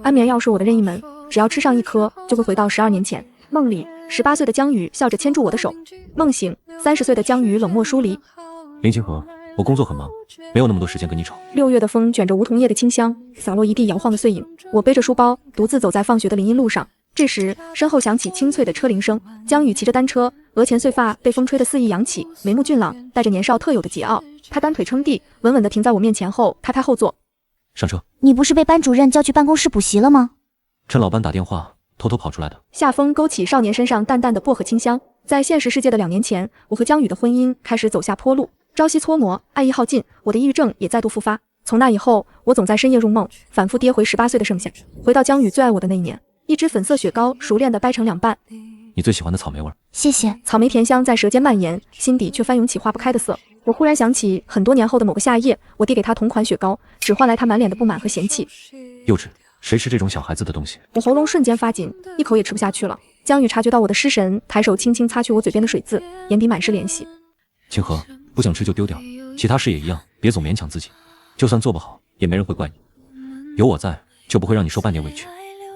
安眠药是我的任意门，只要吃上一颗，就会回到12年前。梦里，18岁的江宇笑着牵住我的手；梦醒，30岁的江宇冷漠疏离。林清河，我工作很忙，没有那么多时间跟你吵。6月的风卷着梧桐叶的清香，洒落一地摇晃的碎影。我背着书包，独自走在放学的林荫路上。这时，身后响起清脆的车铃声。江宇骑着单车，额前碎发被风吹得肆意扬起，眉目俊朗，带着年少特有的桀骜。他单腿撑地，稳稳地停在我面前后，拍拍后座。上车。你不是被班主任叫去办公室补习了吗？趁老班打电话，偷偷跑出来的。夏风勾起少年身上淡淡的薄荷清香。在现实世界的2年前，我和江宇的婚姻开始走下坡路，朝夕搓磨，爱意耗尽，我的抑郁症也再度复发。从那以后，我总在深夜入梦，反复跌回18岁的盛夏，回到江宇最爱我的那一年。一只粉色雪糕熟练地掰成2半。你最喜欢的草莓味。谢谢。草莓甜香在舌尖蔓延，心底却翻涌起化不开的涩。我忽然想起很多年后的某个夏夜，我递给他同款雪糕，只换来他满脸的不满和嫌弃。幼稚，谁吃这种小孩子的东西？我喉咙瞬间发紧，一口也吃不下去了。江宇察觉到我的失神，抬手轻轻擦去我嘴边的水渍，眼底满是怜惜。清河，不想吃就丢掉，其他事也一样，别总勉强自己。就算做不好，也没人会怪你。有我在，就不会让你受半点委屈。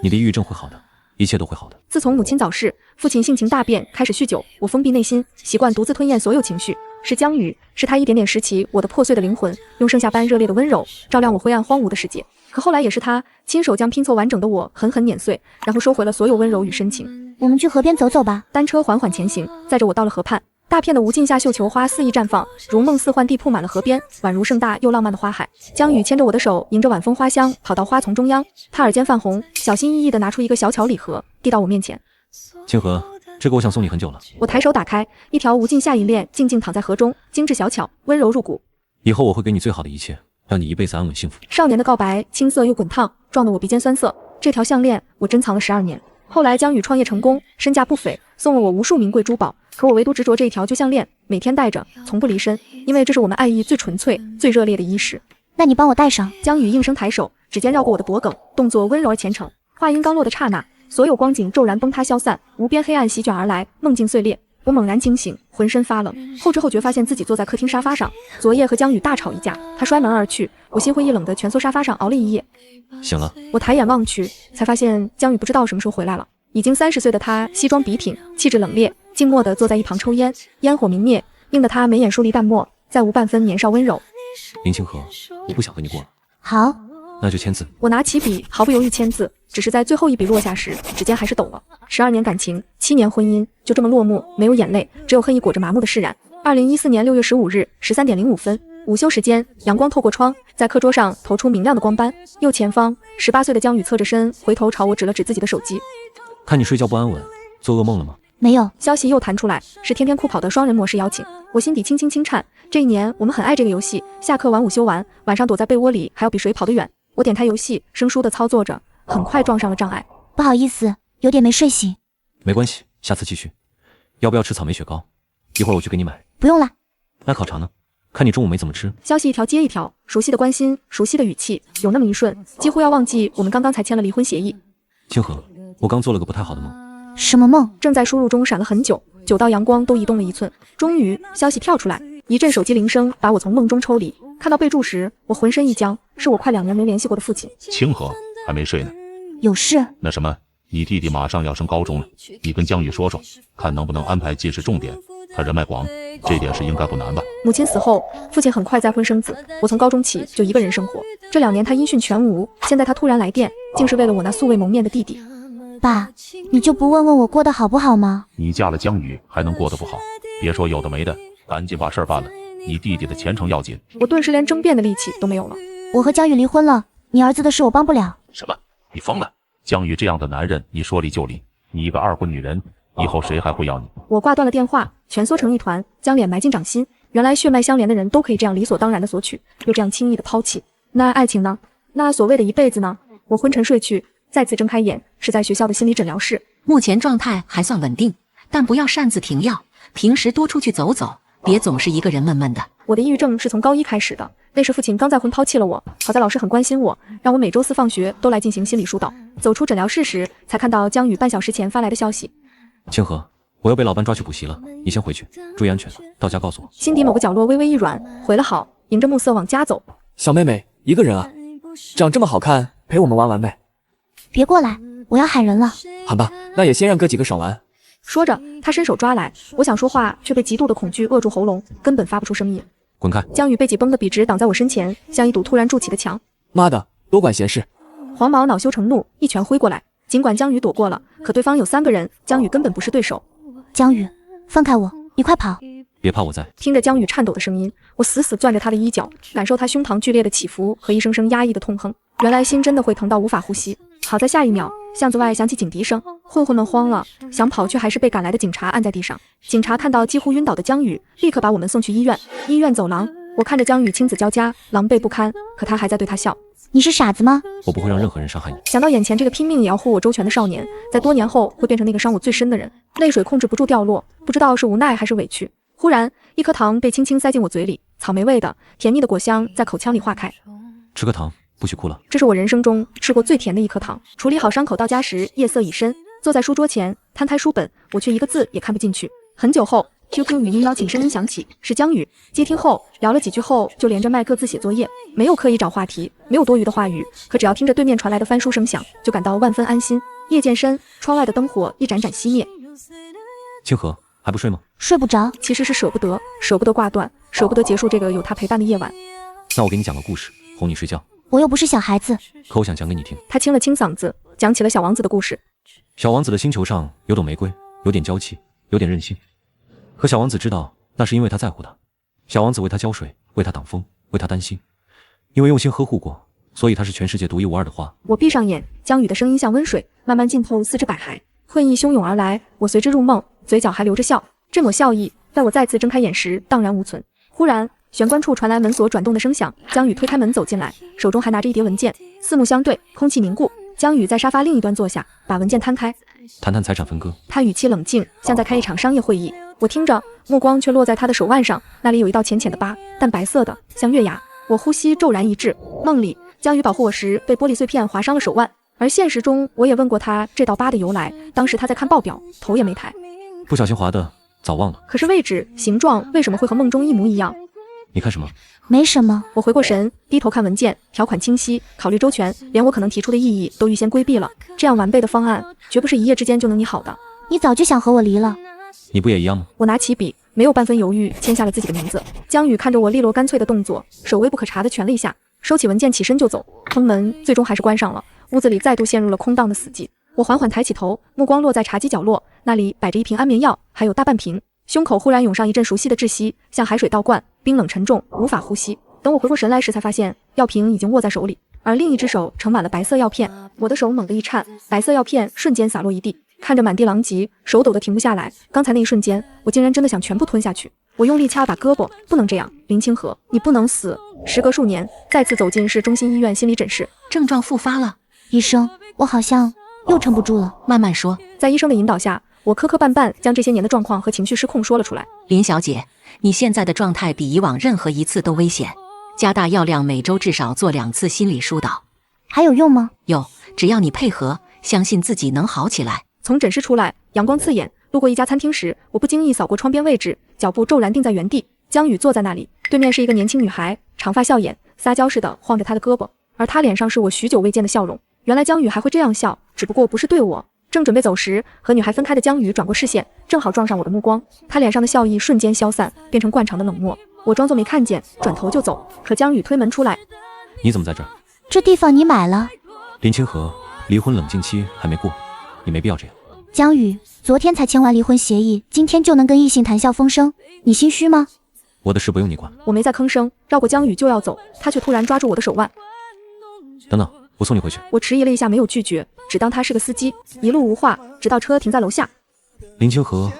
你的抑郁症会好的，一切都会好的。自从母亲早逝，父亲性情大变，开始酗酒，我封闭内心，习惯独自吞咽所有情绪。是江宇，是他一点点拾起我的破碎的灵魂，用盛夏般热烈的温柔照亮我灰暗荒芜的世界。可后来也是他亲手将拼凑完整的我狠狠碾碎，然后收回了所有温柔与深情。我们去河边走走吧。单车缓缓前行，载着我到了河畔。大片的无尽夏绣球花肆意绽放，如梦似幻地铺满了河边，宛如盛大又浪漫的花海。江宇牵着我的手，迎着晚风花香跑到花丛中央，他耳尖泛红，小心翼翼地拿出一个小巧礼盒，递到我面前。清河，这个我想送你很久了。我抬手打开，一条无尽夏银链静静躺在河中，精致小巧，温柔入骨。以后我会给你最好的一切，让你一辈子安稳幸福。少年的告白，青涩又滚烫，撞得我鼻尖酸涩。这条项链我珍藏了12年。后来江宇创业成功，身价不菲，送了我无数名贵珠宝，可我唯独执着这一条旧项链，每天戴着，从不离身，因为这是我们爱意最纯粹、最热烈的伊始。那你帮我戴上。江宇应声抬手，指尖绕过我的脖颈，动作温柔而虔诚。话音刚落的刹那，所有光景骤然崩塌消散，无边黑暗席卷而来，梦境碎裂。我猛然惊醒，浑身发冷，后知后觉发现自己坐在客厅沙发上。昨夜和江宇大吵一架，他摔门而去，我心灰意冷地蜷缩沙发上熬了一夜。醒了。我抬眼望去，才发现江宇不知道什么时候回来了。已经30岁的他，西装笔挺，气质冷冽，静默地坐在一旁抽烟，烟火明灭，映得他眉眼疏离淡漠，再无半分年少温柔。林清河，我不想和你过了。好，那就签字。我拿起笔，毫不犹豫签字，只是在最后一笔落下时，指尖还是抖了。12年感情，7年婚姻，就这么落幕，没有眼泪，只有恨意裹着麻木的释然。2014年6月15日13点05分，午休时间，阳光透过窗，在课桌上投出明亮的光斑。右前方，18岁的江宇侧着身，回头朝我指了指自己的手机。看你睡觉不安稳，做噩梦了吗？没有。消息又弹出来，是天天酷跑的双人模式邀请。我心底轻轻轻颤。这一年我们很爱这个游戏，下课晚午休完，晚上躲在被窝里，还要比谁跑得远。我点开游戏，生疏的操作着，很快撞上了障碍。不好意思，有点没睡醒。没关系，下次继续。要不要吃草莓雪糕？一会儿我去给你买。不用了。那烤肠呢？看你中午没怎么吃。消息一条接一条，熟悉的关心，熟悉的语气，有那么一瞬，几乎要忘记我们刚刚才签了离婚协议。清河，我刚做了个不太好的梦。什么梦？正在输入中闪了很久，久到阳光都移动了1寸。终于，消息跳出来，一阵手机铃声把我从梦中抽离。看到备注时，我浑身一僵，是我快2年没联系过的父亲。清河还没睡呢。有事？那什么，你弟弟马上要升高中了，你跟江宇说说，看能不能安排进士重点。他人脉广，这点事应该不难吧？母亲死后，父亲很快再婚生子，我从高中起就一个人生活。这2年他音讯全无，现在他突然来电，竟是为了我那素未谋面的弟弟。爸，你就不问问我过得好不好吗？你嫁了江宇还能过得不好？别说有的没的，赶紧把事儿办了，你弟弟的前程要紧。我顿时连争辩的力气都没有了。我和江宇离婚了，你儿子的事我帮不了。什么？你疯了？江宇这样的男人，你说离就离？你一个二婚女人，以后谁还会要你？我挂断了电话，蜷缩成一团，将脸埋进掌心。原来血脉相连的人都可以这样理所当然的索取，又这样轻易的抛弃。那爱情呢？那所谓的一辈子呢？我昏沉睡去，再次睁开眼，是在学校的心理诊疗室。目前状态还算稳定，但不要擅自停药，平时多出去走走，别总是一个人闷闷的。我的抑郁症是从高1开始的，那时父亲刚再婚抛弃了我，好在老师很关心我，让我每周4放学都来进行心理疏导。走出诊疗室时，才看到江宇半小时前发来的消息。清河，我要被老班抓去补习了，你先回去，注意安全，到家告诉我。心底某个角落微微一软，回了好，迎着暮色往家走。小妹妹一个人啊？长这么好看，陪我们玩玩呗。别过来，我要喊人了。好吧，那也先让哥几个爽完。说着，他伸手抓来，我想说话，却被极度的恐惧扼住喉咙，根本发不出声音。滚开！江宇被紧绷的笔直挡在我身前，像一堵突然筑起的墙。妈的，多管闲事！黄毛恼羞成怒，一拳挥过来。尽管江宇躲过了，可对方有3个人，江宇根本不是对手。江宇，放开我，你快跑！别怕，我在。听着江宇颤抖的声音，我死死攥着他的衣角，感受他胸膛剧烈的起伏和一声声压抑的痛哼。原来心真的会疼到无法呼吸。好在下一秒，巷子外响起警笛声，混混们慌了，想跑却还是被赶来的警察按在地上。警察看到几乎晕倒的江宇，立刻把我们送去医院。医院走廊，我看着江宇青紫交加，狼狈不堪，可他还在对他笑。你是傻子吗？我不会让任何人伤害你。想到眼前这个拼命也要护我周全的少年，在多年后会变成那个伤我最深的人，泪水控制不住掉落，不知道是无奈还是委屈。忽然，一颗糖被轻轻塞进我嘴里，草莓味的，甜蜜的果香在口腔里化开。吃颗糖，不许哭了。这是我人生中吃过最甜的一颗糖。处理好伤口到家时，夜色已深，坐在书桌前，摊开书本，我却一个字也看不进去。很久后，QQ 语音邀请声音响起，是江宇。接听后聊了几句后，就连着麦各自写作业，没有刻意找话题，没有多余的话语，可只要听着对面传来的翻书声响，就感到万分安心。夜渐深，窗外的灯火一盏盏熄灭。清河，还不睡吗？睡不着，其实是舍不得，舍不得挂断，舍不得结束这个有他陪伴的夜晚。那我给你讲个故事，哄你睡觉。我又不是小孩子。可我想讲给你听。他清了清嗓子，讲起了小王子的故事。小王子的星球上有朵玫瑰，有点娇气，有点任性。可小王子知道，那是因为他在乎他。小王子为他浇水，为他挡风，为他担心。因为用心呵护过，所以他是全世界独一无二的花。我闭上眼，江宇的声音像温水，慢慢浸透四肢百骸。困意汹涌而来，我随之入梦，嘴角还留着笑。这抹笑意，在我再次睁开眼时荡然无存。忽然，玄关处传来门锁转动的声响，江宇推开门走进来，手中还拿着一叠文件。四目相对，空气凝固。江宇在沙发另一端坐下，把文件摊开，谈谈财产分割。他语气冷静，像在开一场商业会议。我听着，目光却落在他的手腕上，那里有一道浅浅的疤，淡白色的，像月牙。我呼吸骤然一滞。梦里，江宇保护我时被玻璃碎片划伤了手腕，而现实中，我也问过他这道疤的由来。当时他在看报表，头也没抬。不小心划的，早忘了。可是位置、形状为什么会和梦中一模一样？你看什么？没什么。我回过神，低头看文件，条款清晰，考虑周全，连我可能提出的异议都预先规避了。这样完备的方案，绝不是一夜之间就能拟好的。你早就想和我离了。你不也一样吗？我拿起笔，没有半分犹豫，签下了自己的名字。江宇看着我利落干脆的动作，手微不可察地蜷了一下，收起文件起身就走。封门最终还是关上了，屋子里再度陷入了空荡的死寂。我缓缓抬起头，目光落在茶几角落，那里摆着一瓶安眠药，还有大半瓶。胸口忽然涌上一阵熟悉的窒息，像海水倒灌，冰冷沉重，无法呼吸。等我回过神来时，才发现药瓶已经握在手里，而另一只手盛满了白色药片。我的手猛地一颤，白色药片瞬间洒落一地，看着满地狼藉，手抖得停不下来。刚才那一瞬间，我竟然真的想全部吞下去。我用力掐了把胳膊，不能这样，林清河，你不能死。时隔数年，再次走进市中心医院心理诊室，症状复发了。医生，我好像又撑不住了。慢慢说。在医生的引导下，我磕磕绊绊将这些年的状况和情绪失控说了出来。林小姐，你现在的状态比以往任何一次都危险，加大药量，每周至少做2次心理疏导。还有用吗？有，只要你配合，相信自己能好起来。从诊室出来，阳光刺眼，路过一家餐厅时，我不经意扫过窗边位置，脚步骤然定在原地。江宇坐在那里，对面是一个年轻女孩，长发笑眼，撒娇似的晃着她的胳膊，而她脸上是我许久未见的笑容。原来江宇还会这样笑，只不过不是对我。正准备走时，和女孩分开的江宇转过视线，正好撞上我的目光，他脸上的笑意瞬间消散，变成惯常的冷漠。我装作没看见，转头就走。可江宇推门出来，你怎么在这儿？这地方你买了。林清河，离婚冷静期还没过，你没必要这样。江宇，昨天才签完离婚协议，今天就能跟异性谈笑风生，你心虚吗？我的事不用你管。我没再吭声，绕过江宇就要走，他却突然抓住我的手腕。等等，我送你回去。我迟疑了一下，没有拒绝，只当他是个司机，一路无话，直到车停在楼下。林清河，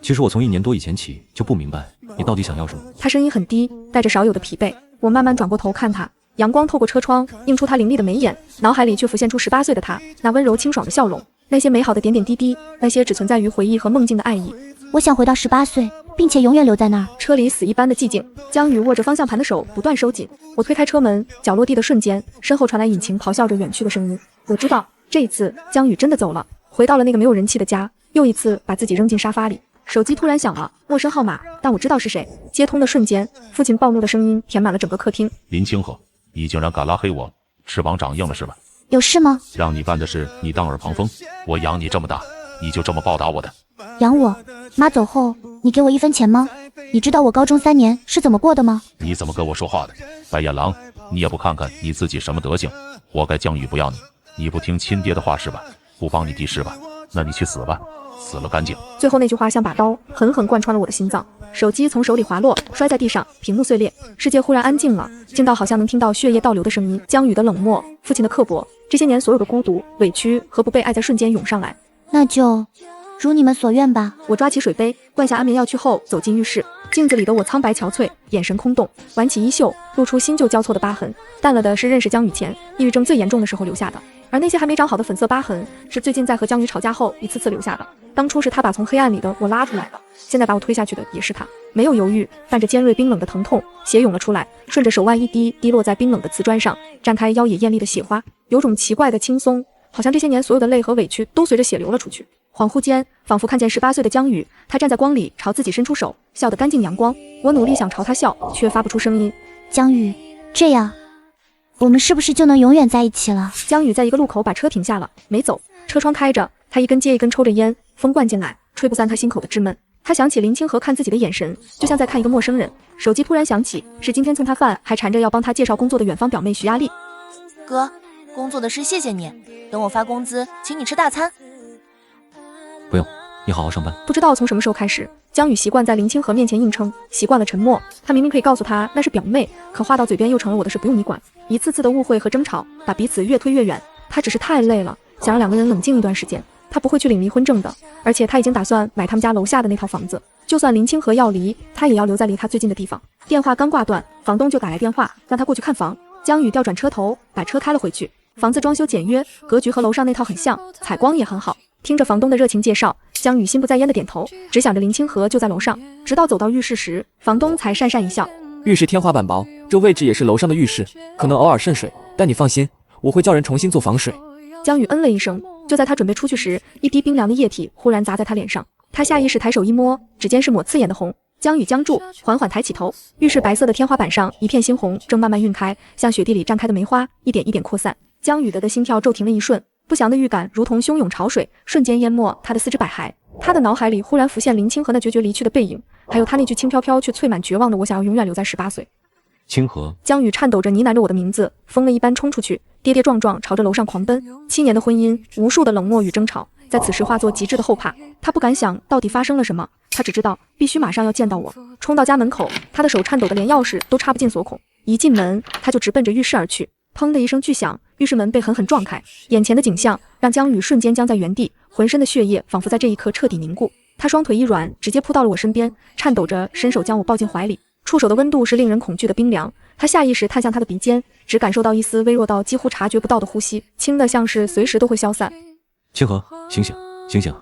其实我从1年多以前起就不明白你到底想要什么。他声音很低，带着少有的疲惫。我慢慢转过头看他，阳光透过车窗映出他凌厉的眉眼，脑海里却浮现出18岁的他，那温柔清爽的笑容，那些美好的点点滴滴，那些只存在于回忆和梦境的爱意。我想回到18岁，并且永远留在那儿。车里死一般的寂静，江宇握着方向盘的手不断收紧。我推开车门，脚落地的瞬间，身后传来引擎咆哮着远去的声音。我知道这一次江宇真的走了，回到了那个没有人气的家，又一次把自己扔进沙发里。手机突然响了，陌生号码，但我知道是谁。接通的瞬间，父亲暴怒的声音填满了整个客厅。林清河，你竟然敢拉黑我，翅膀长硬了是吧？有事吗？让你办的事你当耳旁风。我养你这么大，你就这么报答我的？养我？妈走后，你给我1分钱吗？你知道我高中3年是怎么过的吗？你怎么跟我说话的？白眼狼，你也不看看你自己什么德行，活该江宇不要你。你不听亲爹的话是吧？不帮你弟是吧？那你去死吧，死了干净。最后那句话像把刀狠狠贯穿了我的心脏，手机从手里滑落，摔在地上，屏幕碎裂，世界忽然安静了，静到好像能听到血液倒流的声音。江宇的冷漠，父亲的刻薄，这些年所有的孤独、委屈和不被爱在瞬间涌上来。那就如你们所愿吧。我抓起水杯，灌下安眠药去后，走进浴室。镜子里的我苍白憔悴，眼神空洞，挽起衣袖，露出新旧交错的疤痕。淡了的是认识江宇前抑郁症最严重的时候留下的，而那些还没长好的粉色疤痕，是最近在和江宇吵架后一次次留下的。当初是他把从黑暗里的我拉出来的，现在把我推下去的也是他。没有犹豫，伴着尖锐冰冷的疼痛，血涌了出来，顺着手腕一滴滴落在冰冷的瓷砖上，绽开妖冶艳丽的血花，有种奇怪的轻松，好像这些年所有的泪和委屈都随着血流了出去。恍惚间，仿佛看见18岁的江宇，他站在光里，朝自己伸出手，笑得干净阳光。我努力想朝他笑，却发不出声音。江宇，这样，我们是不是就能永远在一起了？江宇在一个路口把车停下了，没走，车窗开着，他一根接一根抽着烟，风灌进来，吹不散他心口的稚闷。他想起林清河看自己的眼神，就像在看一个陌生人。手机突然响起，是今天蹭他饭还缠着要帮他介绍工作的远方表妹徐亚丽。哥，工作的事谢谢你，等我发工资，请你吃大餐。不用，你好好上班。不知道从什么时候开始，江宇习惯在林清河面前硬撑，习惯了沉默。他明明可以告诉他那是表妹，可话到嘴边又成了我的事不用你管。一次次的误会和争吵，把彼此越推越远。他只是太累了，想让两个人冷静一段时间。他不会去领离婚证的，而且他已经打算买他们家楼下的那套房子。就算林清河要离，他也要留在离他最近的地方。电话刚挂断，房东就打来电话，让他过去看房。江宇调转车头，把车开了回去。房子装修简约，格局和楼上那套很像，采光也很好。听着房东的热情介绍，江宇心不在焉的点头，只想着林清河就在楼上。直到走到浴室时，房东才讪讪一笑。浴室天花板薄，这位置也是楼上的浴室，可能偶尔渗水，但你放心，我会叫人重新做防水。江宇嗯了一声，就在他准备出去时，一滴冰凉的液体忽然砸在他脸上。他下意识抬手一摸，指尖是抹刺眼的红。江宇僵住，缓缓抬起头，浴室白色的天花板上一片猩红正慢慢晕开，像雪地里绽开的梅花，一点一点扩散。江宇的心跳骤停了一瞬，不祥的预感如同汹涌潮水，瞬间淹没他的四肢百骸。他的脑海里忽然浮现林清河那决绝离去的背影，还有他那句轻飘飘却萃满绝望的我想要永远留在18岁。清河。江宇颤抖着呢喃着我的名字，疯了一般冲出去，跌跌撞撞朝着楼上狂奔。7年的婚姻，无数的冷漠与争吵，在此时化作极致的后怕。他不敢想到底发生了什么，他只知道必须马上要见到我。冲到家门口，他的手颤抖得连钥匙都插不进锁孔。一进门，他就直奔着浴室而去。砰的一声巨响，浴室门被狠狠撞开。眼前的景象让江宇瞬间僵在原地，浑身的血液仿佛在这一刻彻底凝固。他双腿一软，直接扑到了我身边，颤抖着伸手将我抱进怀里。触手的温度是令人恐惧的冰凉，他下意识探向他的鼻尖，只感受到一丝微弱到几乎察觉不到的呼吸，轻的像是随时都会消散。清河，醒醒，醒醒！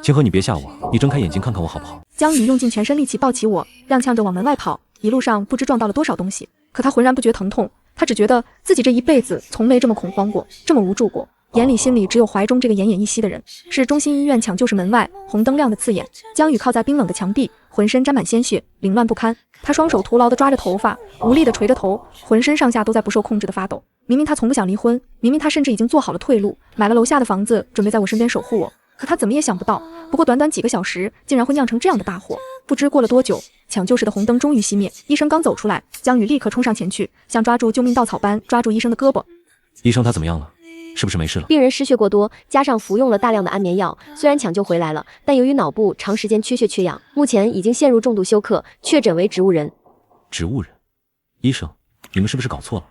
清河，你别吓我，你睁开眼睛看看我好不好？江宇用尽全身力气抱起我，踉跄着往门外跑，一路上不知撞到了多少东西，可他浑然不觉疼痛，他只觉得自己这一辈子从没这么恐慌过，这么无助过。眼里心里只有怀中这个奄奄一息的人。是中心医院抢救室门外，红灯亮得刺眼。江宇靠在冰冷的墙壁，浑身沾满鲜血，凌乱不堪。他双手徒劳地抓着头发，无力地垂着头，浑身上下都在不受控制地发抖。明明他从不想离婚，明明他甚至已经做好了退路，买了楼下的房子，准备在我身边守护我。可他怎么也想不到，不过短短几个小时，竟然会酿成这样的大祸。不知过了多久，抢救室的红灯终于熄灭，医生刚走出来，江宇立刻冲上前去，像抓住救命稻草般抓住医生的胳膊。医生他怎么样了？是不是没事了？病人失血过多，加上服用了大量的安眠药，虽然抢救回来了，但由于脑部长时间缺血缺氧，目前已经陷入重度休克，确诊为植物人。植物人？医生，你们是不是搞错了？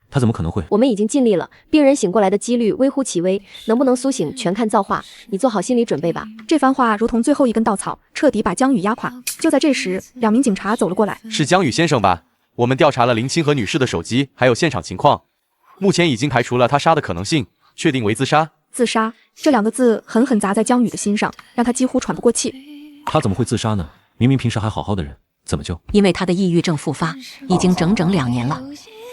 他怎么可能会？我们已经尽力了，病人醒过来的几率微乎其微，能不能苏醒全看造化，你做好心理准备吧。这番话如同最后一根稻草，彻底把江宇压垮。就在这时，2名警察走了过来。是江宇先生吧？我们调查了林清河女士的手机，还有现场情况，目前已经排除了他杀的可能性，确定为自杀。自杀这2个字狠狠砸在江宇的心上，让他几乎喘不过气。他怎么会自杀呢？明明平时还好好的人，怎么就……因为他的抑郁症复发，已经整整2年了。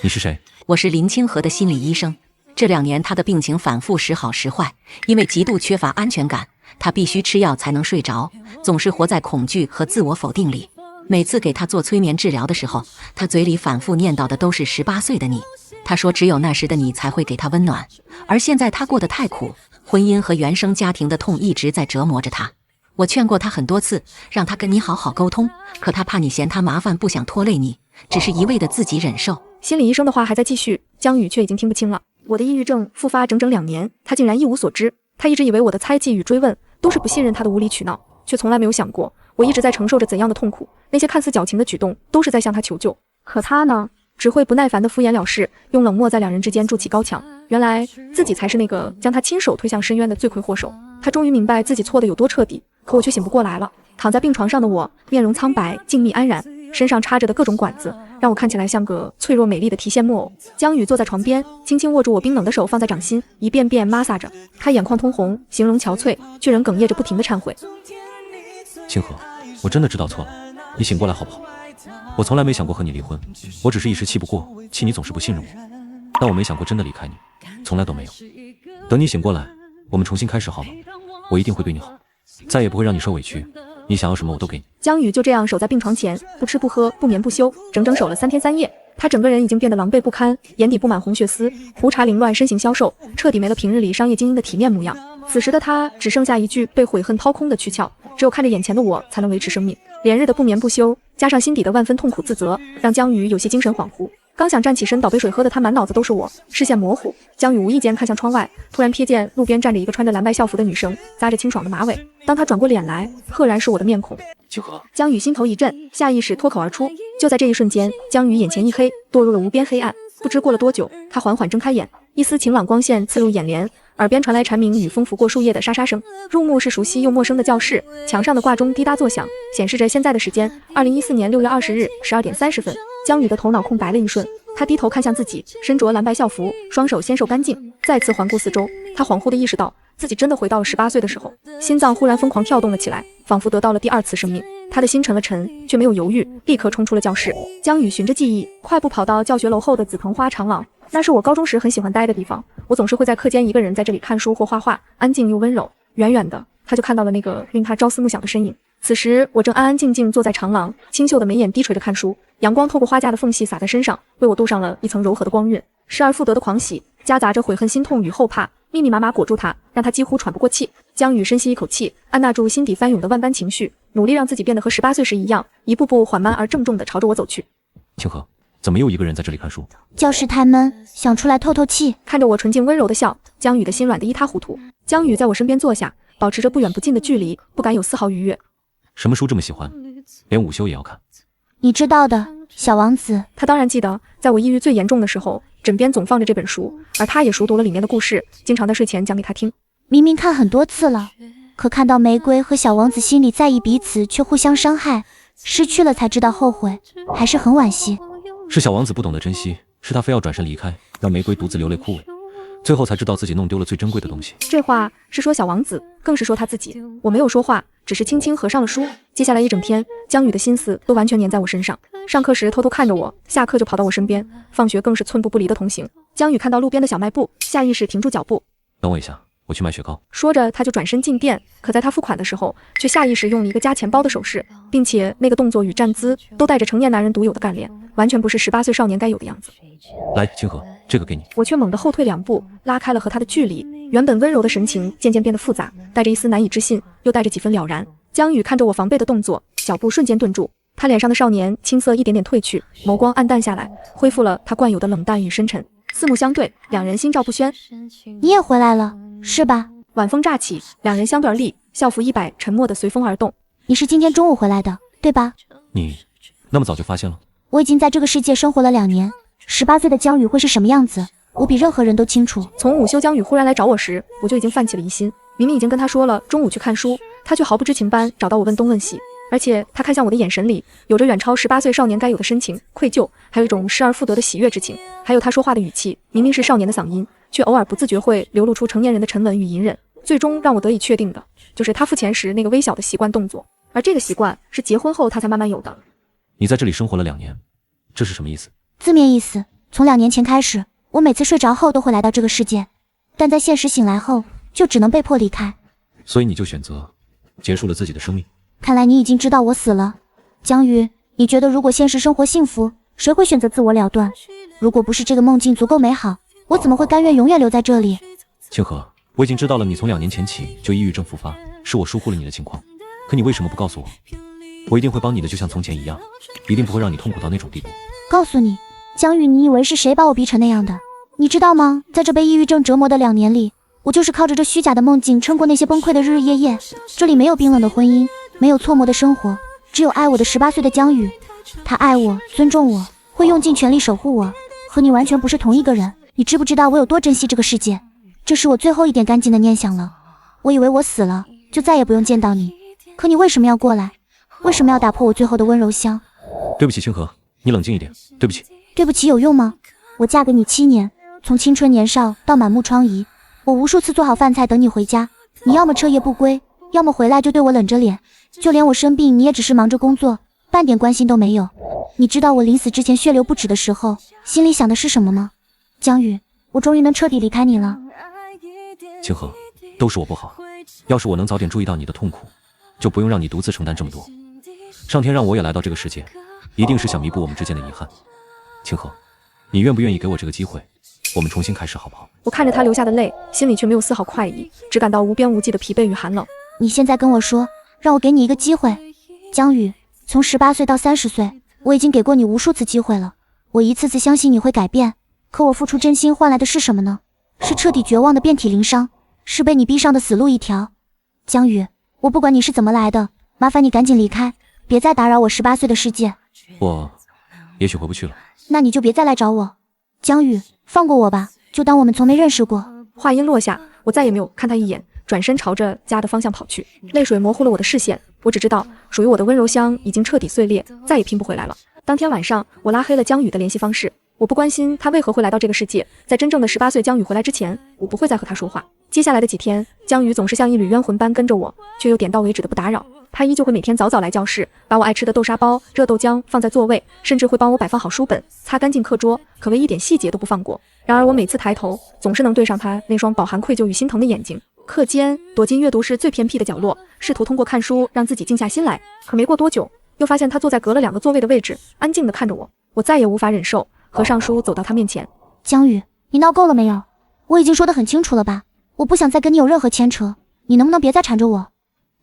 你是谁？我是林清河的心理医生。这2年他的病情反复时好时坏，因为极度缺乏安全感，他必须吃药才能睡着，总是活在恐惧和自我否定里。每次给他做催眠治疗的时候，他嘴里反复念叨的都是18岁的你。他说只有那时的你才会给他温暖，而现在他过得太苦，婚姻和原生家庭的痛一直在折磨着他。我劝过他很多次，让他跟你好好沟通，可他怕你嫌他麻烦，不想拖累你，只是一味的自己忍受。心理医生的话还在继续，江宇却已经听不清了。我的抑郁症复发整整2年，他竟然一无所知。他一直以为我的猜忌与追问都是不信任他的无理取闹，却从来没有想过我一直在承受着怎样的痛苦。那些看似矫情的举动都是在向他求救，可他呢，只会不耐烦的敷衍了事，用冷漠在2人之间筑起高墙。原来自己才是那个将他亲手推向深渊的罪魁祸首。他终于明白自己错得有多彻底，可我却醒不过来了。躺在病床上的我，面容苍白，静谧安然，身上插着的各种管子让我看起来像个脆弱美丽的提线木偶。江宇坐在床边，轻轻握住我冰冷的手，放在掌心，一遍遍抹撒着。他眼眶通红，形容憔悴，巨人哽咽着不停地忏悔。清河，我真的知道错了，你醒过来好不好？我从来没想过和你离婚，我只是一时气不过，气你总是不信任我，但我没想过真的离开你，从来都没有。等你醒过来，我们重新开始好吗？我一定会对你好，再也不会让你受委屈，你想要什么我都给你。江宇就这样守在病床前，不吃不喝，不眠不休，整整守了3天3夜。他整个人已经变得狼狈不堪，眼底布满红血丝，胡茬凌乱，身形消瘦，彻底没了平日里商业精英的体面模样。此时的他只剩下一具被悔恨掏空的躯壳，只有看着眼前的我才能维持生命。连日的不眠不休，加上心底的万分痛苦自责，让江宇有些精神恍惚。刚想站起身倒杯水喝的他满脑子都是我，视线模糊。江宇无意间看向窗外，突然瞥见路边站着一个穿着蓝白校服的女生，扎着清爽的马尾。当他转过脸来，赫然是我的面孔。清河，江宇心头一震，下意识脱口而出。就在这一瞬间，江宇眼前一黑，堕入了无边黑暗。不知过了多久，他缓缓睁开眼，一丝晴朗光线刺入眼帘，耳边传来蝉鸣与风拂过树叶的沙沙声。入目是熟悉又陌生的教室，墙上的挂钟滴答作响，显示着现在的时间2014年6月20日12点30分。江宇的头脑空白了一瞬，他低头看向自己，身着蓝白校服，双手纤瘦干净，再次环顾四周，他恍惚地意识到自己真的回到了18岁的时候，心脏忽然疯狂跳动了起来，仿佛得到了第2次生命。他的心沉了沉，却没有犹豫，立刻冲出了教室。江宇循着记忆，快步跑到教学楼后的紫藤花长廊，那是我高中时很喜欢待的地方。我总是会在课间一个人在这里看书或画画，安静又温柔。远远的，他就看到了那个令他朝思暮想的身影。此时，我正安安静静坐在长廊，清秀的眉眼低垂着看书，阳光透过花架的缝隙洒在身上，为我镀上了一层柔和的光晕。失而复得的狂喜，夹杂着悔恨、心痛与后怕，密密麻麻裹住他，让他几乎喘不过气。江宇深吸一口气，按捺住心底翻涌的万般情绪，努力让自己变得和18岁时一样，一步步缓慢而郑重地朝着我走去。清河，怎么又一个人在这里看书？教室太闷，想出来透透气。看着我纯净温柔的笑，江宇的心软得一塌糊涂。江宇在我身边坐下，保持着不远不近的距离，不敢有丝毫逾越。什么书这么喜欢，连午休也要看？你知道的，小王子。他当然记得，在我抑郁最严重的时候，枕边总放着这本书，而他也熟读了里面的故事，经常在睡前讲给他听。明明看很多次了，可看到玫瑰和小王子心里在意彼此，却互相伤害，失去了才知道后悔，还是很惋惜。是小王子不懂得珍惜，是他非要转身离开，让玫瑰独自流泪枯萎，最后才知道自己弄丢了最珍贵的东西。这话是说小王子，更是说他自己。我没有说话，只是轻轻合上了书。接下来一整天，江宇的心思都完全粘在我身上。上课时偷偷看着我，下课就跑到我身边，放学更是寸步不离的同行。江宇看到路边的小卖部，下意识停住脚步。等我一下，我去买雪糕。说着，他就转身进店，可在他付款的时候，却下意识用了一个夹钱包的手势，并且那个动作与站姿都带着成年男人独有的干练，完全不是18岁少年该有的样子。来，清河，这个给你。我却猛地后退2步，拉开了和他的距离。原本温柔的神情渐渐变得复杂，带着一丝难以置信，又带着几分了然。江宇看着我防备的动作，脚步瞬间顿住。他脸上的少年青涩一点点褪去，眸光暗淡下来，恢复了他惯有的冷淡与深沉。四目相对，两人心照不宣。你也回来了，是吧？晚风乍起，两人相对而立，校服一摆，沉默地随风而动。你是今天中午回来的，对吧？你那么早就发现了？我已经在这个世界生活了2年，18岁的江宇会是什么样子，我比任何人都清楚。从午休江宇忽然来找我时，我就已经泛起了疑心。明明已经跟他说了中午去看书，他却毫不知情般找到我问东问西。而且他看向我的眼神里，有着远超18岁少年该有的深情、愧疚，还有一种失而复得的喜悦之情。还有他说话的语气，明明是少年的嗓音，却偶尔不自觉会流露出成年人的沉稳与隐忍。最终让我得以确定的，就是他付钱时那个微小的习惯动作，而这个习惯是结婚后他才慢慢有的。你在这里生活了2年，这是什么意思？字面意思，从2年前开始，我每次睡着后都会来到这个世界，但在现实醒来后，就只能被迫离开。所以你就选择结束了自己的生命。看来你已经知道我死了。江宇，你觉得如果现实生活幸福，谁会选择自我了断？如果不是这个梦境足够美好，我怎么会甘愿永远留在这里？清河，我已经知道了你从2年前起就抑郁症复发，是我疏忽了你的情况，可你为什么不告诉我？我一定会帮你的，就像从前一样，一定不会让你痛苦到那种地步。告诉你，江宇，你以为是谁把我逼成那样的？你知道吗？在这被抑郁症折磨的2年里，我就是靠着这虚假的梦境撑过那些崩溃的日日夜夜。这里没有冰冷的婚姻，没有错磨的生活，只有爱我的18岁的江宇。他爱我，尊重我，会用尽全力守护我。和你完全不是同一个人，你知不知道我有多珍惜这个世界？这是我最后一点干净的念想了。我以为我死了就再也不用见到你，可你为什么要过来？为什么要打破我最后的温柔乡？对不起，清河，你冷静一点。对不起。对不起有用吗？我嫁给你7年，从青春年少到满目疮痍，我无数次做好饭菜等你回家，你要么彻夜不归，要么回来就对我冷着脸，就连我生病你也只是忙着工作，半点关心都没有。你知道我临死之前血流不止的时候心里想的是什么吗？江宇，我终于能彻底离开你了。清河，都是我不好，要是我能早点注意到你的痛苦，就不用让你独自承担这么多。上天让我也来到这个世界，一定是想弥补我们之间的遗憾。清河，你愿不愿意给我这个机会，我们重新开始好不好？我看着他流下的泪，心里却没有丝毫快意，只感到无边无际的疲惫与寒冷。你现在跟我说，让我给你一个机会。江宇，从18岁到30岁，我已经给过你无数次机会了，我一次次相信你会改变，可我付出真心换来的是什么呢？是彻底绝望的遍体鳞伤，是被你逼上的死路一条。江宇，我不管你是怎么来的，麻烦你赶紧离开，别再打扰我18岁的世界。我也许回不去了。那你就别再来找我。江宇，放过我吧，就当我们从没认识过。话音落下，我再也没有看他一眼，转身朝着家的方向跑去。泪水模糊了我的视线，我只知道属于我的温柔乡已经彻底碎裂，再也拼不回来了。当天晚上，我拉黑了江宇的联系方式，我不关心他为何会来到这个世界，在真正的18岁江宇回来之前，我不会再和他说话。接下来的几天，江宇总是像一缕冤魂般跟着我，却又点到为止的不打扰。他依旧会每天早早来教室，把我爱吃的豆沙包、热豆浆放在座位，甚至会帮我摆放好书本，擦干净课桌，可谓一点细节都不放过。然而我每次抬头，总是能对上他那双饱含愧疚与心疼的眼睛。课间躲进阅读室最偏僻的角落，试图通过看书让自己静下心来，可没过多久，又发现他坐在隔了2个座位的位置，安静地看着我。我再也无法忍受，合上书走到他面前。江宇，你闹够了没有？我已经说得很清楚了吧，我不想再跟你有任何牵扯，你能不能别再缠着我？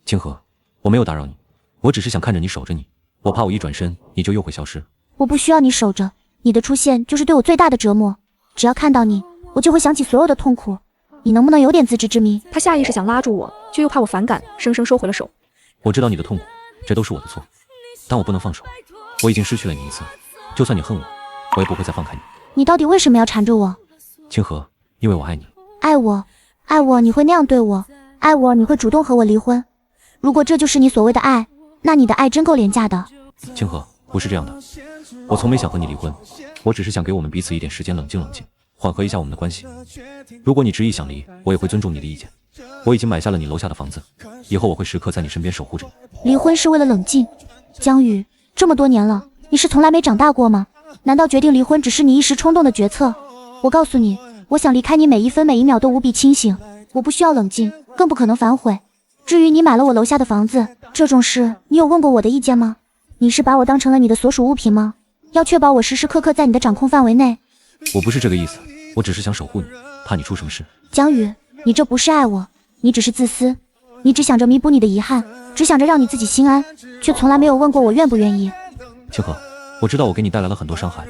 清河，我没有打扰你，我只是想看着你守着你，我怕我一转身你就又会消失。我不需要你守着，你的出现就是对我最大的折磨，只要看到你，我就会想起所有的痛苦。你能不能有点自知之明？他下意识想拉住我，却又怕我反感，生生收回了手。我知道你的痛苦，这都是我的错，但我不能放手。我已经失去了你一次，就算你恨我，我也不会再放开你。你到底为什么要缠着我？清河，因为我爱你。爱我，爱我，你会那样对我？爱我，你会主动和我离婚？如果这就是你所谓的爱，那你的爱真够廉价的。清河，不是这样的，我从没想和你离婚，我只是想给我们彼此一点时间冷静冷静，缓和一下我们的关系。如果你执意想离，我也会尊重你的意见。我已经买下了你楼下的房子，以后我会时刻在你身边守护着你。离婚是为了冷静？江宇，这么多年了，你是从来没长大过吗？难道决定离婚只是你一时冲动的决策？我告诉你，我想离开你每一分每一秒都无比清醒，我不需要冷静，更不可能反悔。至于你买了我楼下的房子，这种事你有问过我的意见吗？你是把我当成了你的所属物品吗？要确保我时时刻刻在你的掌控范围内。我不是这个意思，我只是想守护你，怕你出什么事。江宇，你这不是爱我，你只是自私，你只想着弥补你的遗憾，只想着让你自己心安，却从来没有问过我愿不愿意。清河，我知道我给你带来了很多伤害，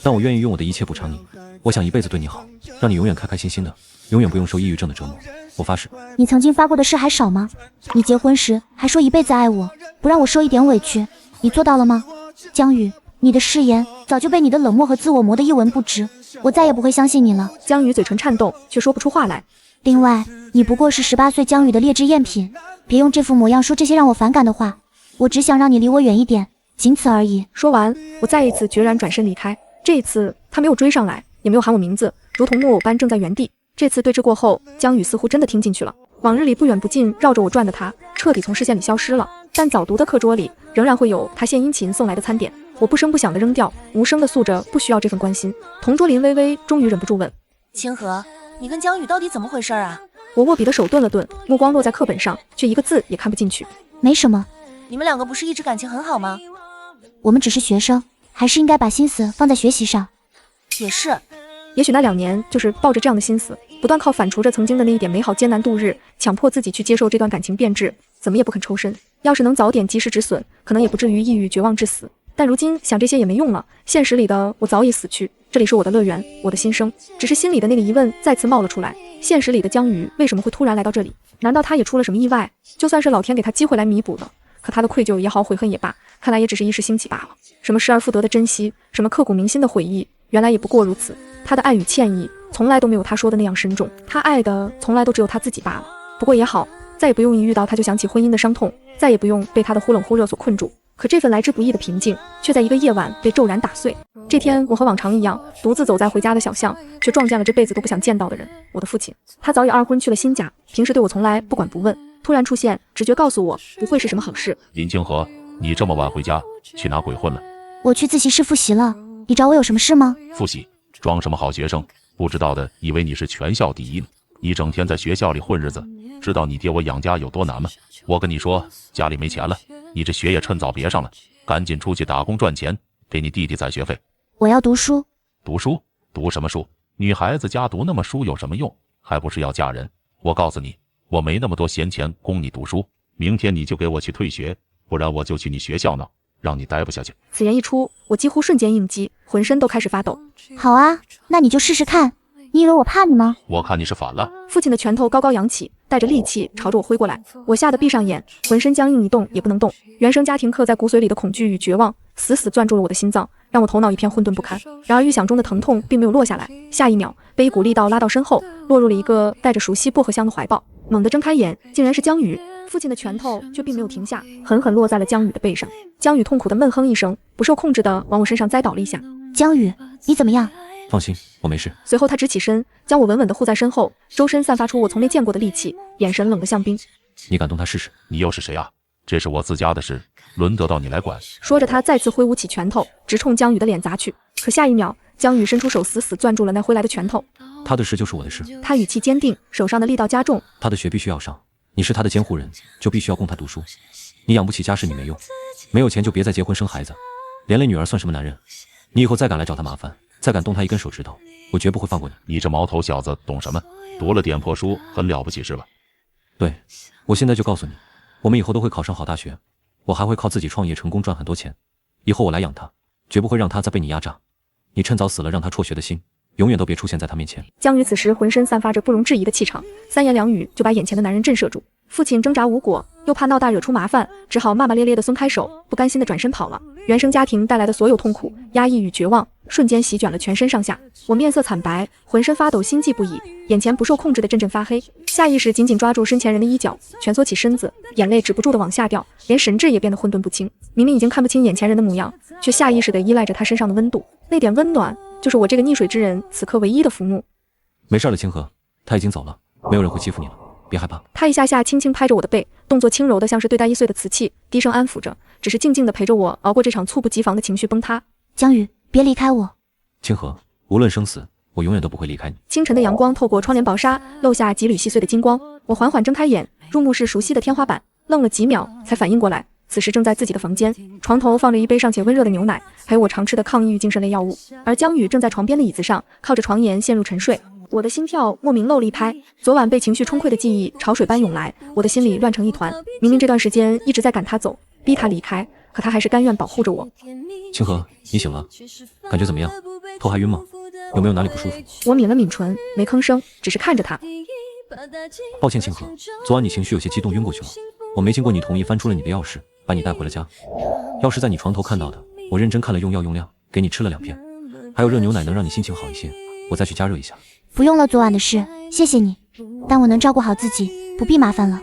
但我愿意用我的一切补偿你。我想一辈子对你好，让你永远开开心心的，永远不用受抑郁症的折磨。我发誓。你曾经发过的誓还少吗？你结婚时还说一辈子爱我，不让我受一点委屈，你做到了吗？江宇，你的誓言早就被你的冷漠和自我磨得一文不值，我再也不会相信你了。江宇嘴唇颤动，却说不出话来。另外，你不过是18岁江宇的劣质赝品，别用这副模样说这些让我反感的话。我只想让你离我远一点，仅此而已。说完，我再一次决然转身离开。这一次，他没有追上来，也没有喊我名字，如同木偶般正在原地。这次对峙过后，江宇似乎真的听进去了。往日里不远不近绕着我转的他，彻底从视线里消失了。但早读的课桌里仍然会有他献殷勤送来的餐点，我不声不响地扔掉，无声地诉着不需要这份关心。同桌林微微终于忍不住问：清河，你跟江宇到底怎么回事啊？我握笔的手顿了顿，目光落在课本上，却一个字也看不进去。没什么。你们两个不是一直感情很好吗？我们只是学生，还是应该把心思放在学习上。也是，也许那2年就是抱着这样的心思，不断靠反刍着曾经的那一点美好艰难度日，强迫自己去接受这段感情变质，怎么也不肯抽身。要是能早点及时止损，可能也不至于抑郁绝望致死。但如今想这些也没用了，现实里的我早已死去，这里是我的乐园，我的心声。只是心里的那个疑问再次冒了出来，现实里的江宇为什么会突然来到这里？难道他也出了什么意外？就算是老天给他机会来弥补的，可他的愧疚也好，悔恨也罢，看来也只是一时兴起罢了。什么失而复得的珍惜，什么刻骨铭心的回忆，原来也不过如此。他的爱与歉意从来都没有他说的那样深重，他爱的从来都只有他自己罢了。不过也好，再也不用一遇到他就想起婚姻的伤痛，再也不用被他的忽冷忽热所困住。可这份来之不易的平静，却在一个夜晚被骤然打碎。这天，我和往常一样，独自走在回家的小巷，却撞见了这辈子都不想见到的人——我的父亲。他早已二婚去了新家，平时对我从来不管不问，突然出现，直觉告诉我，不会是什么好事。林清河，你这么晚回家，去哪鬼混了？我去自习室复习了，你找我有什么事吗？复习？装什么好学生？不知道的以为你是全校第一呢。你整天在学校里混日子，知道你爹我养家有多难吗？我跟你说，家里没钱了，你这学业趁早别上了，赶紧出去打工赚钱，给你弟弟攒学费。我要读书。读书？读什么书？女孩子家读那么书有什么用？还不是要嫁人。我告诉你，我没那么多闲钱供你读书，明天你就给我去退学，不然我就去你学校闹，让你待不下去。此言一出，我几乎瞬间应激，浑身都开始发抖。好啊，那你就试试看。你以为我怕你吗？我看你是反了。父亲的拳头高高扬起，带着戾气朝着我挥过来。我吓得闭上眼，浑身僵硬，一动也不能动。原生家庭刻在骨髓里的恐惧与绝望，死死攥住了我的心脏，让我头脑一片混沌不堪。然而预想中的疼痛并没有落下来，下一秒被一股力道拉到身后，落入了一个带着熟悉薄荷香的怀抱。猛地睁开眼，竟然是江宇。父亲的拳头却并没有停下，狠狠落在了江宇的背上。江宇痛苦地闷哼一声，不受控制地往我身上栽倒了一下。江宇，你怎么样？放心，我没事。随后他直起身，将我稳稳地护在身后，周身散发出我从没见过的戾气，眼神冷得像冰。你敢动他试试？你又是谁啊？这是我自家的事，轮得到你来管？说着，他再次挥舞起拳头，直冲江宇的脸砸去。可下一秒，江宇伸出手，死死攥住了那挥来的拳头。他的事就是我的事。他语气坚定，手上的力道加重。他的学必须要上，你是他的监护人，就必须要供他读书。你养不起家事，你没用，没有钱就别再结婚生孩子，连累女儿算什么男人？你以后再敢来找他麻烦，再敢动他一根手指头，我绝不会放过你。你这毛头小子懂什么？读了点破书很了不起是吧？对，我现在就告诉你，我们以后都会考上好大学，我还会靠自己创业成功赚很多钱，以后我来养他，绝不会让他再被你压榨。你趁早死了让他辍学的心，永远都别出现在他面前。江宇此时浑身散发着不容置疑的气场，三言两语就把眼前的男人震慑住。父亲挣扎无果，又怕闹大惹出麻烦，只好骂骂咧咧地松开手，不甘心地转身跑了。原生家庭带来的所有痛苦、压抑与绝望，瞬间席卷了全身上下。我面色惨白，浑身发抖，心悸不已，眼前不受控制的阵阵发黑，下意识紧紧抓住身前人的衣角，蜷缩起身子，眼泪止不住地往下掉，连神志也变得混沌不清。明明已经看不清眼前人的模样，却下意识地依赖着他身上的温度，那点温暖就是我这个溺水之人此刻唯一的浮木。没事了，清河，他已经走了，没有人会欺负你了，别害怕。他一下下轻轻拍着我的背，动作轻柔的像是对待易碎的瓷器，低声安抚着，只是静静地陪着我熬过这场猝不及防的情绪崩塌。江宇，别离开我。清河，无论生死，我永远都不会离开你。清晨的阳光透过窗帘薄纱，漏下几缕细碎的金光。我缓缓睁开眼，入目是熟悉的天花板，愣了几秒才反应过来，此时正在自己的房间，床头放着一杯尚且温热的牛奶，还有我常吃的抗抑郁精神类药物，而江宇正在床边的椅子上，靠着床沿陷入沉睡。我的心跳莫名漏了一拍，昨晚被情绪冲溃的记忆潮水般涌来，我的心里乱成一团。明明这段时间一直在赶他走，逼他离开，可他还是甘愿保护着我。清河，你醒了，感觉怎么样？头还晕吗？有没有哪里不舒服？我抿了抿唇，没吭声，只是看着他。抱歉，清河，昨晚你情绪有些激动，晕过去了。我没经过你同意，翻出了你的钥匙，把你带回了家。钥匙在你床头看到的，我认真看了用药用量，给你吃了2片，还有热牛奶能让你心情好一些，我再去加热一下。不用了，昨晚的事，谢谢你，但我能照顾好自己，不必麻烦了。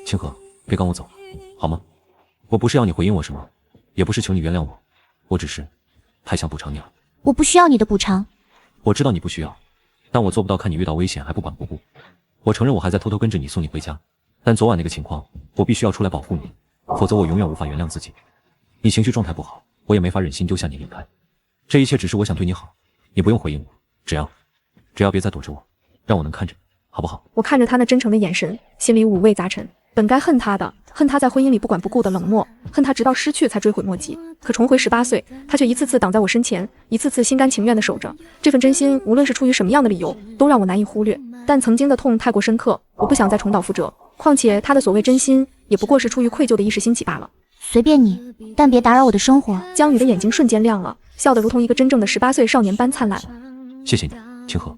清河，别赶我走，好吗？我不是要你回应我什么，也不是求你原谅我，我只是太想补偿你了。我不需要你的补偿。我知道你不需要，但我做不到看你遇到危险还不管不顾。我承认我还在偷偷跟着你送你回家，但昨晚那个情况，我必须要出来保护你，否则我永远无法原谅自己。你情绪状态不好，我也没法忍心丢下你离开。这一切只是我想对你好，你不用回应我，只要别再躲着我，让我能看着你，好不好？我看着他那真诚的眼神，心里五味杂陈。本该恨他的，恨他在婚姻里不管不顾的冷漠，恨他直到失去才追悔莫及。可重回18岁，他却一次次挡在我身前，一次次心甘情愿地守着。这份真心，无论是出于什么样的理由，都让我难以忽略。但曾经的痛太过深刻，我不想再重蹈覆辙。况且他的所谓真心，也不过是出于愧疚的一时兴起罢了。随便你，但别打扰我的生活。江宇的眼睛瞬间亮了，笑得如同一个真正的18岁少年般灿烂。谢谢你，清河。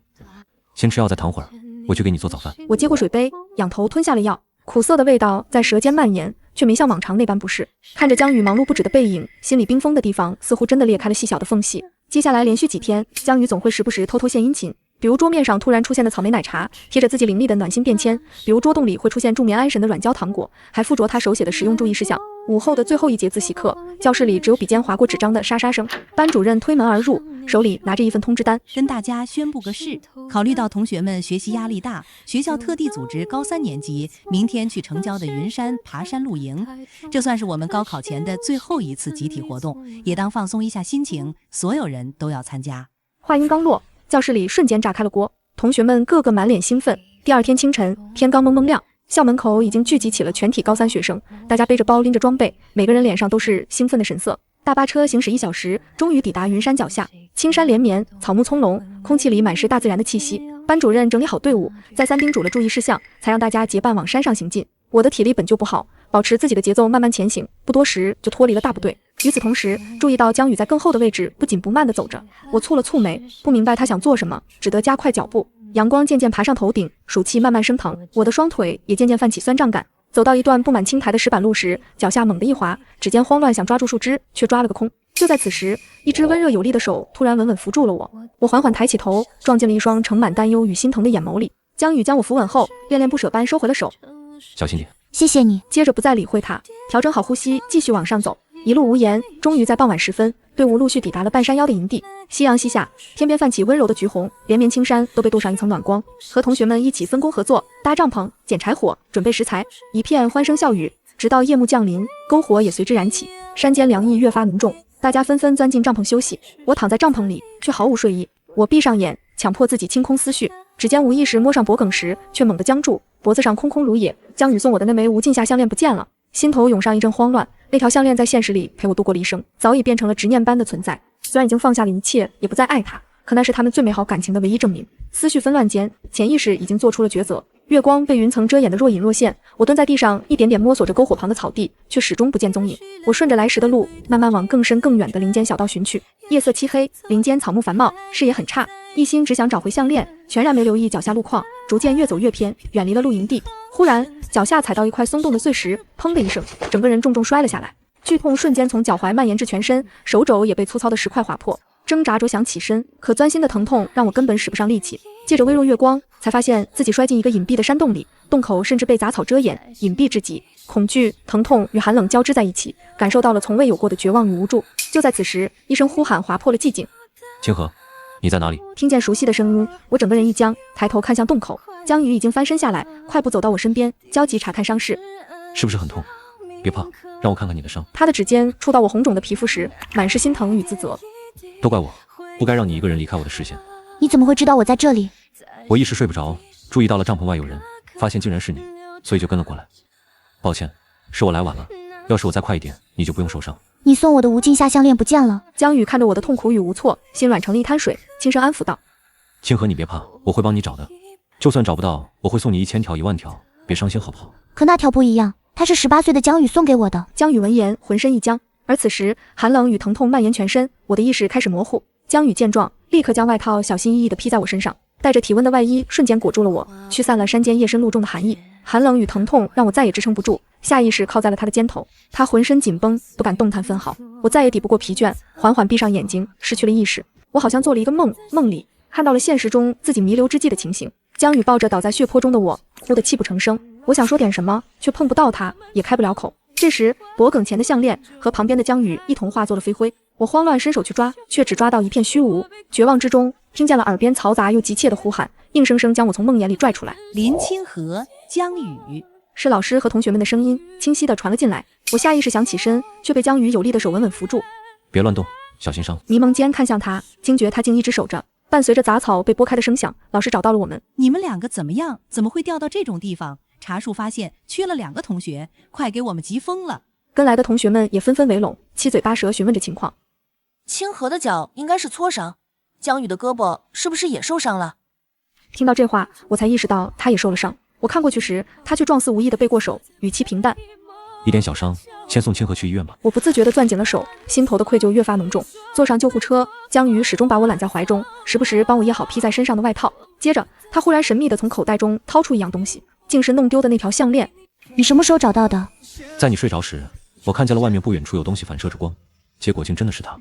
先吃药再躺会儿，我去给你做早饭。我接过水杯，仰头吞下了药，苦涩的味道在舌间蔓延，却没像往常那般不适。看着江宇忙碌不止的背影，心里冰封的地方似乎真的裂开了细小的缝隙。接下来连续几天，江宇总会时不时偷偷献殷勤，比如桌面上突然出现的草莓奶茶，贴着自己凌厉的暖心便签；比如桌洞里会出现助眠安神的软胶糖果，还附着他手写的实用注意事项。午后的最后一节自习课，教室里只有笔尖划过纸张的沙沙声。班主任推门而入，手里拿着一份通知单，跟大家宣布个事，考虑到同学们学习压力大，学校特地组织高3年级明天去城郊的云山爬山露营，这算是我们高考前的最后一次集体活动，也当放松一下心情，所有人都要参加。话音刚落，教室里瞬间炸开了锅，同学们个个满脸兴奋。第二天清晨，天刚蒙蒙亮，校门口已经聚集起了全体高3学生，大家背着包拎着装备，每个人脸上都是兴奋的神色。大巴车行驶1小时，终于抵达云山脚下，青山连绵，草木葱茏，空气里满是大自然的气息。班主任整理好队伍，再三叮嘱了注意事项，才让大家结伴往山上行进。我的体力本就不好，保持自己的节奏慢慢前行，不多时就脱离了大部队。与此同时，注意到江宇在更后的位置不紧不慢地走着，我蹙了蹙眉，不明白他想做什么，只得加快脚步。阳光渐渐爬上头顶，暑气慢慢升腾，我的双腿也渐渐泛起酸胀感。走到一段布满青苔的石板路时，脚下猛地一滑，指尖慌乱想抓住树枝，却抓了个空。就在此时，一只温热有力的手突然稳稳扶住了我，我缓缓抬起头，撞进了一双盛满担忧与心疼的眼眸里。江宇将我扶稳后，恋恋不舍般收回了手，小心点。谢谢你。接着不再理会他，调整好呼吸，继续往上走。一路无言，终于在傍晚时分，队伍陆续抵达了半山腰的营地。夕阳西下，天边泛起温柔的橘红，连绵青山都被镀上一层暖光。和同学们一起分工合作，搭帐篷、捡柴火、准备食材，一片欢声笑语。直到夜幕降临，篝火也随之燃起，山间凉意越发浓重，大家纷纷钻进帐篷休息。我躺在帐篷里，却毫无睡意。我闭上眼，强迫自己清空思绪，指尖无意识摸上脖颈时，却猛地僵住，脖子上空空如也。江宇送我的那枚无尽下项链不见了，心头涌上一阵慌乱。那条项链在现实里陪我度过了一生，早已变成了执念般的存在。虽然已经放下了一切，也不再爱他，可那是他们最美好感情的唯一证明。思绪纷乱间，潜意识已经做出了抉择。月光被云层遮掩得若隐若现，我蹲在地上，一点点摸索着篝火旁的草地，却始终不见踪影。我顺着来时的路，慢慢往更深更远的林间小道寻去。夜色漆黑，林间草木繁茂，视野很差，一心只想找回项链，全然没留意脚下路况，逐渐越走越偏，远离了露营地。忽然，脚下踩到一块松动的碎石，砰的一声，整个人重重摔了下来。剧痛瞬间从脚踝蔓延至全身，手肘也被粗糙的石块划破。挣扎着想起身，可钻心的疼痛让我根本使不上力气。借着微弱月光，才发现自己摔进一个隐蔽的山洞里，洞口甚至被杂草遮掩，隐蔽至极。恐惧、疼痛与寒冷交织在一起，感受到了从未有过的绝望与无助。就在此时，一声呼喊划破了寂静：“清河，你在哪里？”听见熟悉的声音，我整个人一僵，抬头看向洞口，江宇已经翻身下来，快步走到我身边，焦急查看伤势。是不是很痛？别怕，让我看看你的伤。他的指尖触到我红肿的皮肤时，满是心疼与自责。都怪我，不该让你一个人离开我的视线。你怎么会知道我在这里？我一时睡不着，注意到了帐篷外有人，发现竟然是你，所以就跟了过来。抱歉，是我来晚了，要是我再快一点，你就不用受伤。你送我的无尽下项链不见了。江宇看着我的痛苦与无措，心软成了一滩水，轻声安抚道：“清河，你别怕，我会帮你找的。就算找不到，我会送你1000条10000条，别伤心好不好？”可那条不一样，它是18岁的江宇送给我的。江宇闻言，浑身一僵。而此时，寒冷与疼痛蔓延全身，我的意识开始模糊。江宇见状，立刻将外套小心翼翼地披在我身上，带着体温的外衣瞬间裹住了我，驱散了山间夜深露重的寒意。寒冷与疼痛让我再也支撑不住，下意识靠在了他的肩头，他浑身紧绷，不敢动弹分毫。我再也抵不过疲倦，缓缓闭上眼睛，失去了意识。我好像做了一个梦，梦里看到了现实中自己弥留之际的情形。江宇抱着倒在血泊中的我，哭得泣不成声。我想说点什么，却碰不到他，也开不了口。这时，脖颈前的项链和旁边的江宇一同化作了飞灰。我慌乱伸手去抓，却只抓到一片虚无。绝望之中，听见了耳边嘈杂又急切的呼喊，硬生生将我从梦魇里拽出来。林清河，江宇，是老师和同学们的声音，清晰地传了进来。我下意识想起身，却被江宇有力的手稳稳扶住。别乱动，小心伤。迷蒙间看向他，惊觉他竟一直守着。伴随着杂草被拨开的声响，老师找到了我们。你们两个怎么样？怎么会掉到这种地方？查处发现缺了2个同学，快给我们急疯了。跟来的同学们也纷纷围拢，七嘴八舌询问着情况。清河的脚应该是挫伤，江宇的胳膊是不是也受伤了？听到这话，我才意识到他也受了伤。我看过去时，他却状似无意地背过手，语气平淡：一点小伤，先送清河去医院吧。我不自觉地攥紧了手，心头的愧疚越发浓重。坐上救护车，江宇始终把我揽在怀中，时不时帮我掖好披在身上的外套。接着，他忽然神秘地从口袋中掏出一样东西，竟是弄丢的那条项链。你什么时候找到的？在你睡着时，我看见了外面不远处有东西反射着光，结果竟真的是它。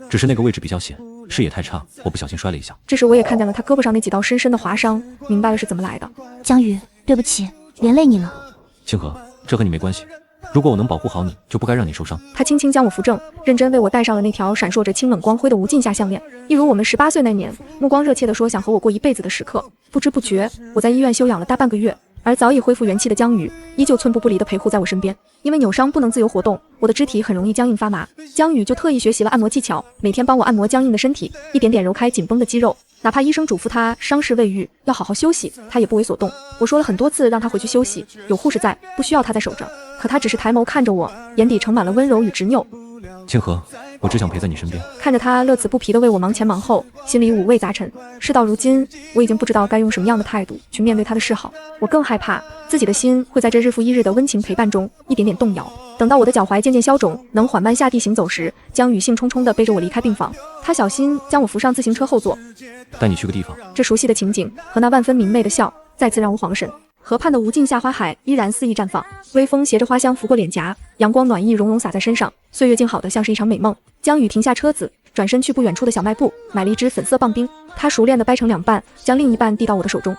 只是那个位置比较险，视野太差，我不小心摔了一下。这时我也看见了他胳膊上那几道深深的划伤，明白了是怎么来的。江宇，对不起，连累你了。清河，这和你没关系。如果我能保护好你，就不该让你受伤。他轻轻将我扶正，认真为我戴上了那条闪烁着清冷光辉的无尽夏项链，一如我们18岁那年，目光热切地说想和我过一辈子的时刻。不知不觉，我在医院休养了大半个月，而早已恢复元气的江宇依旧寸步不离地陪护在我身边。因为扭伤不能自由活动，我的肢体很容易僵硬发麻，江宇就特意学习了按摩技巧，每天帮我按摩僵硬的身体，一点点揉开紧绷的肌肉。哪怕医生嘱咐他伤势未愈，要好好休息，他也不为所动。我说了很多次让他回去休息，有护士在，不需要他再守着。可他只是抬眸看着我，眼底盛满了温柔与执拗。清河，我只想陪在你身边。看着他乐此不疲地为我忙前忙后，心里五味杂陈。事到如今，我已经不知道该用什么样的态度去面对他的示好。我更害怕自己的心会在这日复一日的温情陪伴中一点点动摇。等到我的脚踝渐渐消肿，能缓慢下地行走时，江宇兴冲冲地背着我离开病房。他小心将我扶上自行车后座，带你去个地方。这熟悉的情景和那万分明媚的笑再次让我恍神。河畔的无尽夏花海依然肆意绽放，微风携着花香拂过脸颊，阳光暖意融融洒在身上，岁月静好的像是一场美梦。江宇停下车子，转身去不远处的小卖部买了一支粉色棒冰，他熟练地掰成2半，将另一半递到我的手中。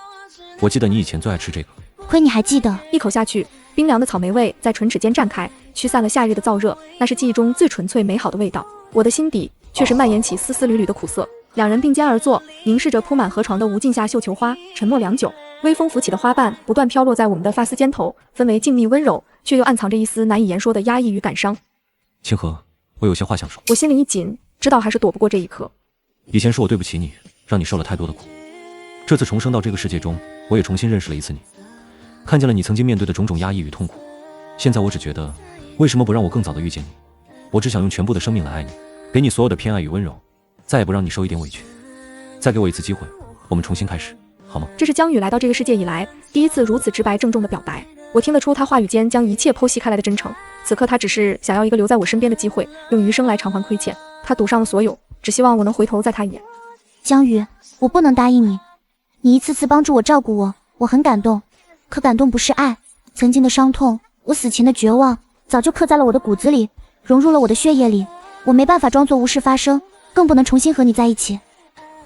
我记得你以前最爱吃这个，亏你还记得。一口下去，冰凉的草莓味在唇齿间绽开，驱散了夏日的燥热，那是记忆中最纯粹美好的味道。我的心底却是蔓延起丝丝缕缕的苦涩。两人并肩而坐，凝视着铺满河床的无尽夏绣球花，沉默良久。微风拂起的花瓣不断飘落在我们的发丝间头，氛围静谧温柔，却又暗藏着一丝难以言说的压抑与感伤。清河，我有些话想说。我心里一紧，知道还是躲不过这一刻。以前是我对不起你，让你受了太多的苦。这次重生到这个世界中，我也重新认识了一次你，看见了你曾经面对的种种压抑与痛苦。现在我只觉得，为什么不让我更早的遇见你？我只想用全部的生命来爱你，给你所有的偏爱与温柔，再也不让你受一点委屈。再给我一次机会，我们重新开始，好吗？这是江宇来到这个世界以来第一次如此直白郑重的表白，我听得出他话语间将一切剖析开来的真诚。此刻他只是想要一个留在我身边的机会，用余生来偿还亏欠。他赌上了所有，只希望我能回头再他一眼。江宇，我不能答应你。你一次次帮助我照顾我，我很感动。可感动不是爱，曾经的伤痛，我死前的绝望，早就刻在了我的骨子里，融入了我的血液里。我没办法装作无事发生，更不能重新和你在一起。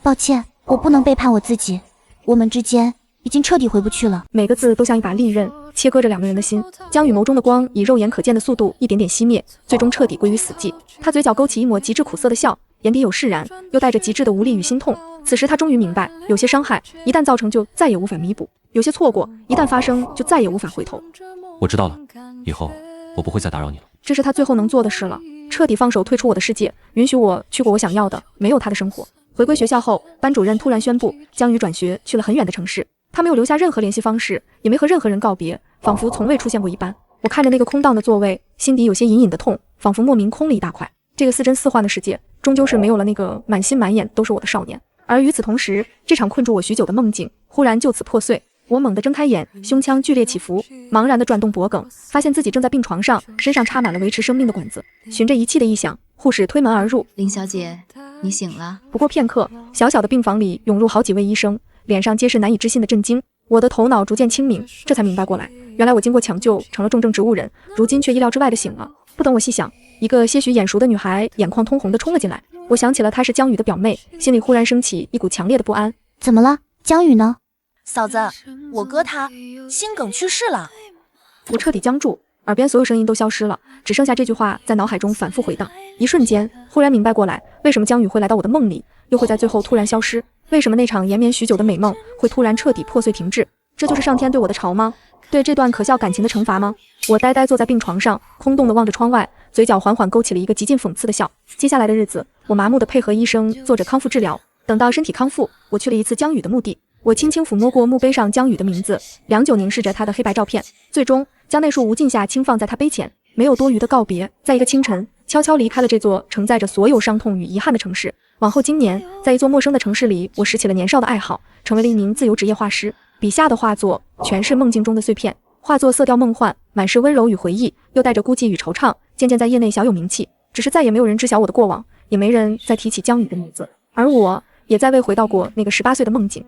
抱歉，我不能背叛我自己，我们之间已经彻底回不去了。每个字都像一把利刃，切割着两个人的心。江宇眸中的光以肉眼可见的速度一点点熄灭，最终彻底归于死寂。他嘴角勾起一抹极致苦涩的笑，眼底有释然，又带着极致的无力与心痛。此时他终于明白，有些伤害一旦造成就再也无法弥补，有些错过一旦发生就再也无法回头。我知道了，以后我不会再打扰你了。这是他最后能做的事了，彻底放手退出我的世界，允许我去过我想要的没有他的生活。回归学校后，班主任突然宣布江宇转学去了很远的城市，他没有留下任何联系方式，也没和任何人告别，仿佛从未出现过一般。我看着那个空荡的座位，心底有些隐隐的痛，仿佛莫名空了一大块。这个似真似幻的世界，终究是没有了那个满心满眼都是我的少年。而与此同时，这场困住我许久的梦境忽然就此破碎。我猛地睁开眼，胸腔剧烈起伏，茫然地转动脖颈，发现自己正在病床上，身上插满了维持生命的管子。循着仪器的异响，护士推门而入。林小姐，你醒了。不过片刻，小小的病房里涌入好几位医生，脸上皆是难以置信的震惊。我的头脑逐渐清明，这才明白过来，原来我经过抢救成了重症植物人，如今却意料之外的醒了。不等我细想，一个些许眼熟的女孩眼眶通红地冲了进来。我想起了她是江宇的表妹，心里忽然升起一股强烈的不安。怎么了？江宇呢？嫂子，我哥他心梗去世了。我彻底僵住，耳边所有声音都消失了，只剩下这句话在脑海中反复回荡。一瞬间，忽然明白过来，为什么江宇会来到我的梦里，又会在最后突然消失？为什么那场延绵许久的美梦会突然彻底破碎停滞？这就是上天对我的嘲吗？对这段可笑感情的惩罚吗？我呆呆坐在病床上，空洞地望着窗外，嘴角缓缓勾起了一个极尽讽刺的笑。接下来的日子，我麻木地配合医生做着康复治疗。等到身体康复，我去了一次江宇的墓地。我轻轻抚摸过墓碑上江宇的名字，良久凝视着他的黑白照片，最终将那束无尽夏轻放在他碑前，没有多余的告别，在一个清晨悄悄离开了这座承载着所有伤痛与遗憾的城市。往后今年，在一座陌生的城市里，我拾起了年少的爱好，成为了一名自由职业画师。笔下的画作全是梦境中的碎片，画作色调梦幻，满是温柔与回忆，又带着孤寂与惆怅，渐渐在业内小有名气。只是再也没有人知晓我的过往，也没人再提起江宇的名字，而我也再未回到过那个18岁的梦境。